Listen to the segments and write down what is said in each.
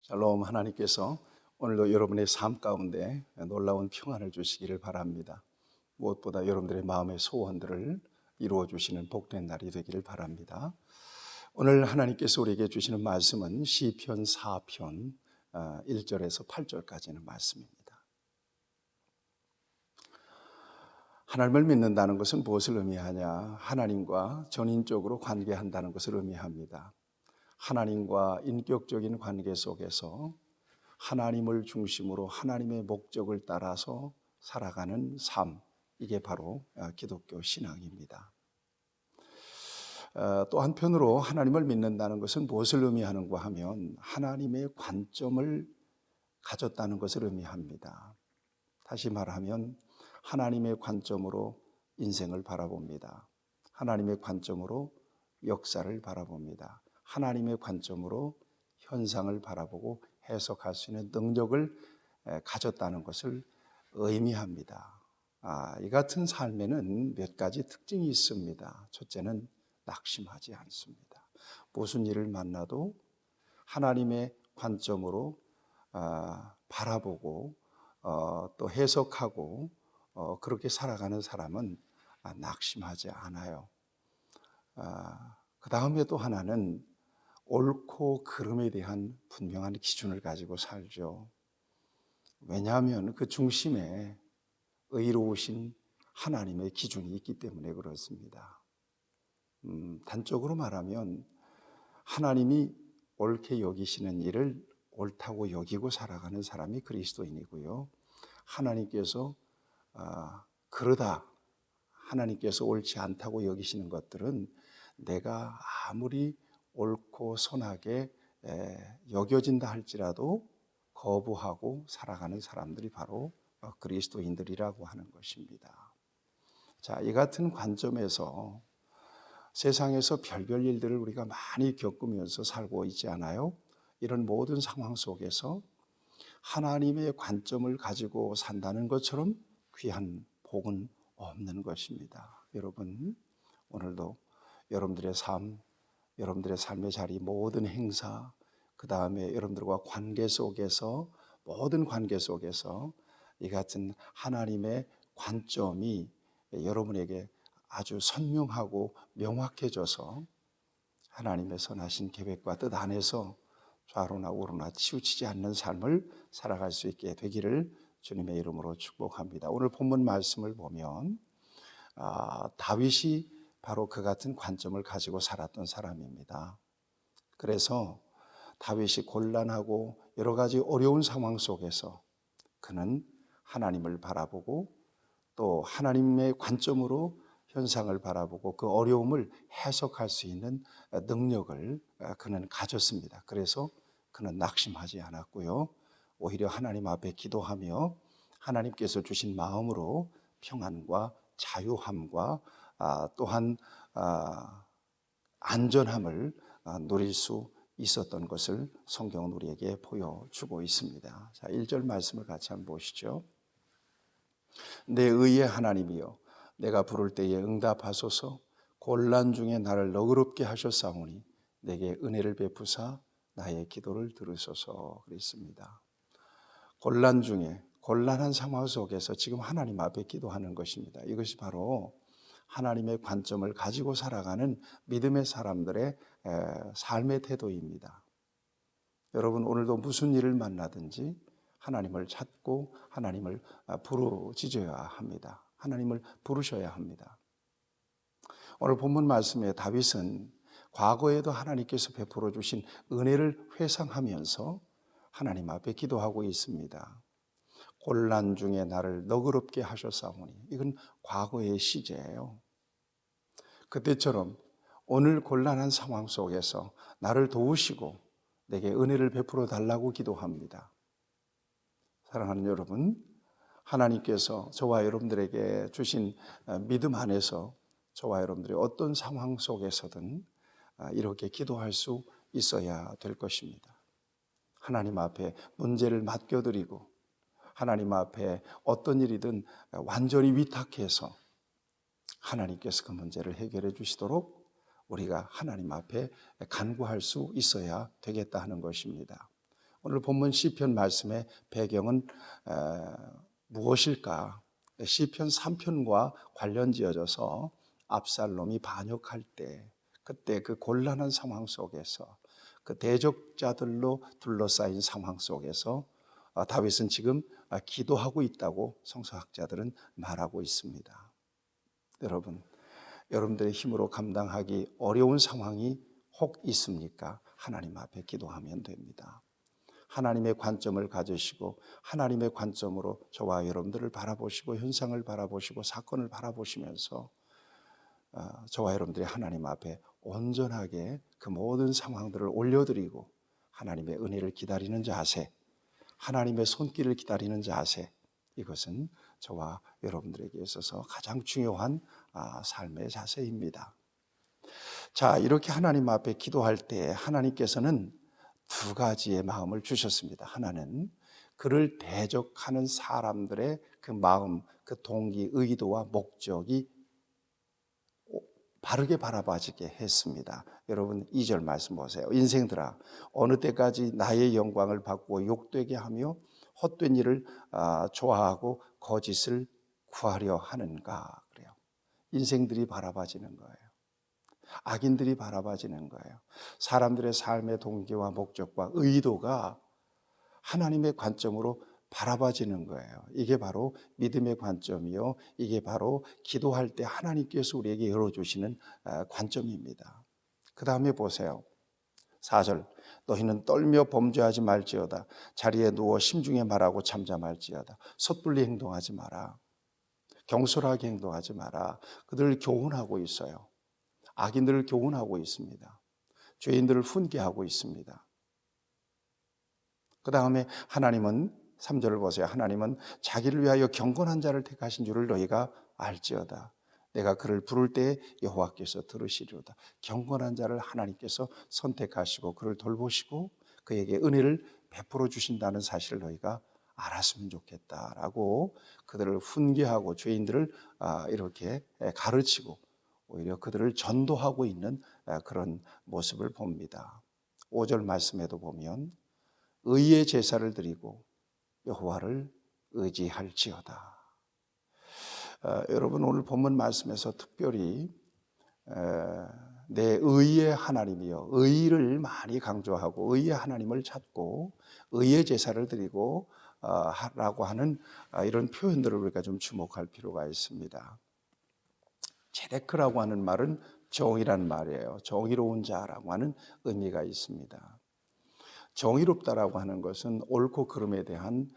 샬롬. 하나님께서 오늘도 여러분의 삶 가운데 놀라운 평안을 주시기를 바랍니다. 무엇보다 여러분들의 마음의 소원들을 이루어 주시는 복된 날이 되기를 바랍니다. 오늘 하나님께서 우리에게 주시는 말씀은 시편 4편 1절에서 8절까지 있는 말씀입니다. 하나님을 믿는다는 것은 무엇을 의미하냐? 하나님과 전인적으로 관계한다는 것을 의미합니다. 하나님과 인격적인 관계 속에서 하나님을 중심으로 하나님의 목적을 따라서 살아가는 삶, 이게 바로 기독교 신앙입니다. 또 한편으로 하나님을 믿는다는 것은 무엇을 의미하는가 하면 하나님의 관점을 가졌다는 것을 의미합니다. 다시 말하면 하나님의 관점으로 인생을 바라봅니다. 하나님의 관점으로 역사를 바라봅니다. 하나님의 관점으로 현상을 바라보고 해석할 수 있는 능력을 가졌다는 것을 의미합니다. 이 같은 삶에는 몇 가지 특징이 있습니다. 첫째는 낙심하지 않습니다. 무슨 일을 만나도 하나님의 관점으로 바라보고 또 해석하고 그렇게 살아가는 사람은 낙심하지 않아요. 그 다음에 또 하나는 옳고 그름에 대한 분명한 기준을 가지고 살죠. 왜냐하면 그 중심에 의로우신 하나님의 기준이 있기 때문에 그렇습니다. 단적으로 말하면 하나님이 옳게 여기시는 일을 옳다고 여기고 살아가는 사람이 그리스도인이고요. 하나님께서 그러다 하나님께서 옳지 않다고 여기시는 것들은 내가 아무리 옳고 선하게 여겨진다 할지라도 거부하고 살아가는 사람들이 바로 그리스도인들이라고 하는 것입니다. 자, 이 같은 관점에서 세상에서 별별 일들을 우리가 많이 겪으면서 살고 있지 않아요? 이런 모든 상황 속에서 하나님의 관점을 가지고 산다는 것처럼 귀한 복은 없는 것입니다. 여러분, 오늘도 여러분들의 삶, 여러분들의 삶의 자리, 모든 행사, 그 다음에 여러분들과 관계 속에서, 모든 관계 속에서 이 같은 하나님의 관점이 여러분에게 아주 선명하고 명확해져서 하나님의 선하신 계획과 뜻 안에서 좌로나 우로나 치우치지 않는 삶을 살아갈 수 있게 되기를 주님의 이름으로 축복합니다. 오늘 본문 말씀을 보면 다윗이 바로 그 같은 관점을 가지고 살았던 사람입니다. 그래서 다윗이 곤란하고 여러 가지 어려운 상황 속에서 그는 하나님을 바라보고 또 하나님의 관점으로 현상을 바라보고 그 어려움을 해석할 수 있는 능력을 그는 가졌습니다. 그래서 그는 낙심하지 않았고요. 오히려 하나님 앞에 기도하며 하나님께서 주신 마음으로 평안과 자유함과 또한 안전함을 누릴 수 있었던 것을 성경은 우리에게 보여주고 있습니다. 자, 1절 말씀을 같이 한번 보시죠. 내 의의 하나님이여, 내가 부를 때에 응답하소서. 곤란 중에 나를 너그럽게 하셨사오니 내게 은혜를 베푸사 나의 기도를 들으소서. 그랬습니다. 곤란 중에, 곤란한 상황 속에서 지금 하나님 앞에 기도하는 것입니다. 이것이 바로 하나님의 관점을 가지고 살아가는 믿음의 사람들의 삶의 태도입니다. 여러분, 오늘도 무슨 일을 만나든지 하나님을 찾고 하나님을 부르짖어야 합니다. 하나님을 부르셔야 합니다. 오늘 본문 말씀에 다윗은 과거에도 하나님께서 베풀어 주신 은혜를 회상하면서 하나님 앞에 기도하고 있습니다. 곤란 중에 나를 너그럽게 하셨사오니, 이건 과거의 시제예요. 그때처럼 오늘 곤란한 상황 속에서 나를 도우시고 내게 은혜를 베풀어 달라고 기도합니다. 사랑하는 여러분, 하나님께서 저와 여러분들에게 주신 믿음 안에서 저와 여러분들이 어떤 상황 속에서든 이렇게 기도할 수 있어야 될 것입니다. 하나님 앞에 문제를 맡겨드리고 하나님 앞에 어떤 일이든 완전히 위탁해서 하나님께서 그 문제를 해결해 주시도록 우리가 하나님 앞에 간구할 수 있어야 되겠다 하는 것입니다. 오늘 본문 시편 말씀의 배경은 무엇일까? 시편 3편과 관련 지어져서 압살롬이 반역할 때, 그때 그 곤란한 상황 속에서, 그 대적자들로 둘러싸인 상황 속에서 다윗은 지금 기도하고 있다고 성서학자들은 말하고 있습니다. 여러분들의 힘으로 감당하기 어려운 상황이 혹 있습니까? 하나님 앞에 기도하면 됩니다. 하나님의 관점을 가지시고 하나님의 관점으로 저와 여러분들을 바라보시고 현상을 바라보시고 사건을 바라보시면서 저와 여러분들이 하나님 앞에 온전하게 그 모든 상황들을 올려드리고 하나님의 은혜를 기다리는 자세, 하나님의 손길을 기다리는 자세, 이것은 저와 여러분들에게 있어서 가장 중요한 삶의 자세입니다. 자, 이렇게 하나님 앞에 기도할 때 하나님께서는 두 가지의 마음을 주셨습니다. 하나는 그를 대적하는 사람들의 그 마음, 그 동기, 의도와 목적이 바르게 바라봐지게 했습니다. 여러분 2절 말씀 보세요. 인생들아, 어느 때까지 나의 영광을 받고 욕되게 하며 헛된 일을 좋아하고 거짓을 구하려 하는가. 그래요. 인생들이 바라봐지는 거예요. 악인들이 바라봐지는 거예요. 사람들의 삶의 동기와 목적과 의도가 하나님의 관점으로 바라봐지는 거예요. 이게 바로 믿음의 관점이요, 이게 바로 기도할 때 하나님께서 우리에게 열어주시는 관점입니다. 그 다음에 보세요. 4절, 너희는 떨며 범죄하지 말지어다. 자리에 누워 심중에 말하고 잠잠할지어다. 섣불리 행동하지 마라. 경솔하게 행동하지 마라. 그들을 교훈하고 있어요. 악인들을 교훈하고 있습니다. 죄인들을 훈계하고 있습니다. 그 다음에 하나님은 3절을 보세요. 하나님은 자기를 위하여 경건한 자를 택하신 줄을 너희가 알지어다. 내가 그를 부를 때 여호와께서 들으시리로다. 경건한 자를 하나님께서 선택하시고 그를 돌보시고 그에게 은혜를 베풀어 주신다는 사실을 너희가 알았으면 좋겠다라고 그들을 훈계하고 죄인들을 이렇게 가르치고 오히려 그들을 전도하고 있는 그런 모습을 봅니다. 5절 말씀에도 보면 의의 제사를 드리고 여호와를 의지할지어다. 여러분 오늘 본문 말씀에서 특별히 내 의의 하나님이여, 의를 많이 강조하고 의의 하나님을 찾고 의의 제사를 드리고 라고 하는 이런 표현들을 우리가 좀 주목할 필요가 있습니다. 제데크라고 하는 말은 정의란 말이에요. 정의로운 자라고 하는 의미가 있습니다. 정의롭다라고 하는 것은 옳고 그름에 대한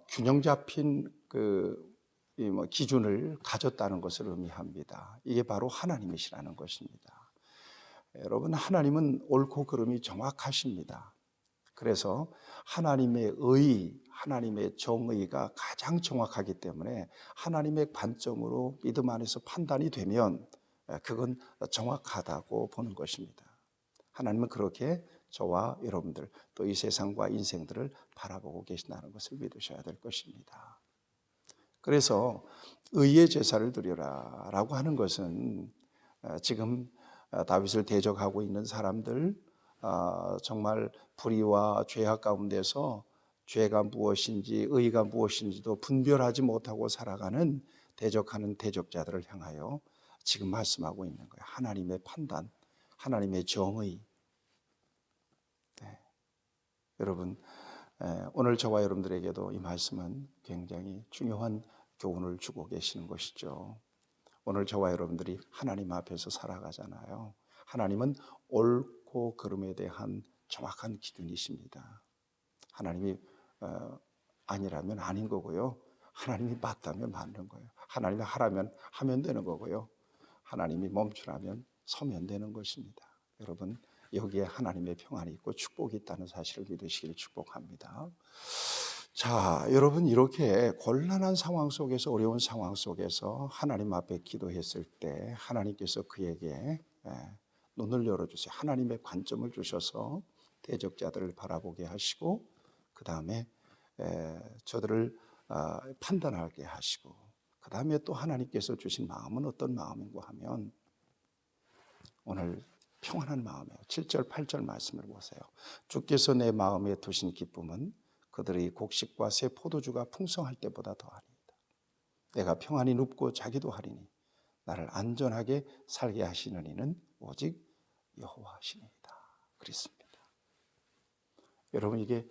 균형 잡힌 기준을 가졌다는 것을 의미합니다. 이게 바로 하나님이시라는 것입니다. 여러분, 하나님은 옳고 그름이 정확하십니다. 그래서 하나님의 의, 하나님의 정의가 가장 정확하기 때문에 하나님의 관점으로 믿음 안에서 판단이 되면 그건 정확하다고 보는 것입니다. 하나님은 그렇게 저와 여러분들 또 이 세상과 인생들을 바라보고 계신다는 것을 믿으셔야 될 것입니다. 그래서 의의 제사를 드려라 라고 하는 것은 지금 다윗을 대적하고 있는 사람들, 정말 불의와 죄악 가운데서 죄가 무엇인지 의가 무엇인지도 분별하지 못하고 살아가는 대적하는 대적자들을 향하여 지금 말씀하고 있는 거예요. 하나님의 판단, 하나님의 정의. 여러분, 오늘 저와 여러분들에게도 이 말씀은 굉장히 중요한 교훈을 주고 계시는 것이죠. 오늘 저와 여러분들이 하나님 앞에서 살아가잖아요. 하나님은 옳고 그름에 대한 정확한 기준이십니다. 하나님이 아니라면 아닌 거고요. 하나님이 맞다면 맞는 거예요. 하나님이 하라면 하면 되는 거고요. 하나님이 멈추라면 서면 되는 것입니다. 여러분, 여기에 하나님의 평안이 있고 축복이 있다는 사실을 믿으시길 축복합니다. 자, 여러분 이렇게 곤란한 상황 속에서 어려운 상황 속에서 하나님 앞에 기도했을 때 하나님께서 그에게 눈을 열어주세요. 하나님의 관점을 주셔서 대적자들을 바라보게 하시고 그 다음에 저들을 판단하게 하시고 그 다음에 또 하나님께서 주신 마음은 어떤 마음인가 하면 오늘 평안한 마음이에요. 7절 8절 말씀을 보세요. 주께서 내 마음에 두신 기쁨은 그들의 곡식과 새 포도주가 풍성할 때보다 더하리이다. 내가 평안히 눕고 자기도 하리니 나를 안전하게 살게 하시는 이는 오직 여호와시니이다. 그렇습니다. 여러분, 이게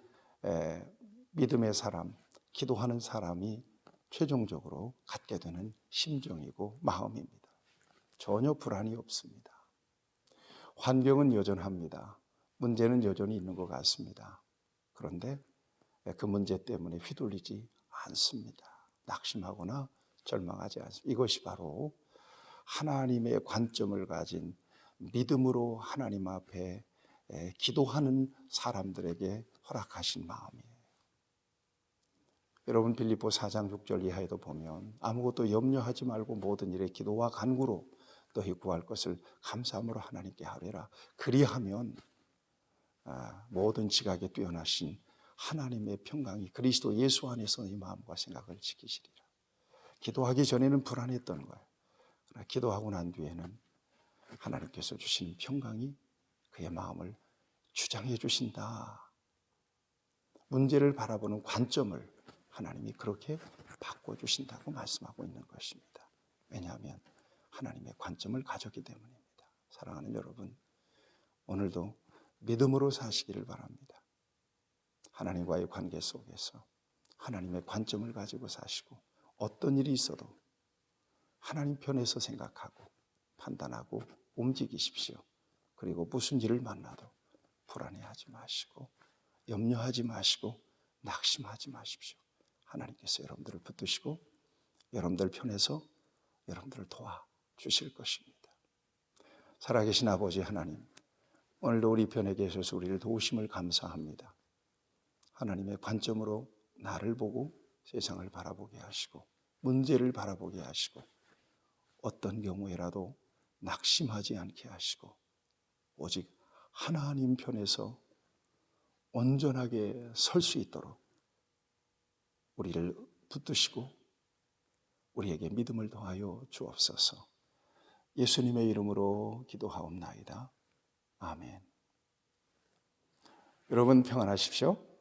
믿음의 사람, 기도하는 사람이 최종적으로 갖게 되는 심정이고 마음입니다. 전혀 불안이 없습니다. 환경은 여전합니다. 문제는 여전히 있는 것 같습니다. 그런데 그 문제 때문에 휘둘리지 않습니다. 낙심하거나 절망하지 않습니다. 이것이 바로 하나님의 관점을 가진 믿음으로 하나님 앞에 기도하는 사람들에게 허락하신 마음이에요. 여러분, 빌립보 4장 6절 이하에도 보면 아무것도 염려하지 말고 모든 일에 기도와 간구로 너희 구할 것을 감사함으로 하나님께 아뢰라. 그리하면 모든 지각에 뛰어나신 하나님의 평강이 그리스도 예수 안에서 이 마음과 생각을 지키시리라. 기도하기 전에는 불안했던 거예요. 그러나 기도하고 난 뒤에는 하나님께서 주신 평강이 그의 마음을 주장해 주신다. 문제를 바라보는 관점을 하나님이 그렇게 바꿔주신다고 말씀하고 있는 것입니다. 왜냐하면 하나님의 관점을 가졌기 때문입니다. 사랑하는 여러분, 오늘도 믿음으로 사시기를 바랍니다. 하나님과의 관계 속에서 하나님의 관점을 가지고 사시고 어떤 일이 있어도 하나님 편에서 생각하고 판단하고 움직이십시오. 그리고 무슨 일을 만나도 불안해하지 마시고 염려하지 마시고 낙심하지 마십시오. 하나님께서 여러분들을 붙드시고 여러분들 편에서 여러분들을 도와주실 것입니다. 살아계신 아버지 하나님, 오늘도 우리 편에 계셔서 우리를 도우심을 감사합니다. 하나님의 관점으로 나를 보고 세상을 바라보게 하시고 문제를 바라보게 하시고 어떤 경우에라도 낙심하지 않게 하시고 오직 하나님 편에서 온전하게 설 수 있도록 우리를 붙드시고 우리에게 믿음을 더하여 주옵소서. 예수님의 이름으로 기도하옵나이다. 아멘. 여러분 평안하십시오.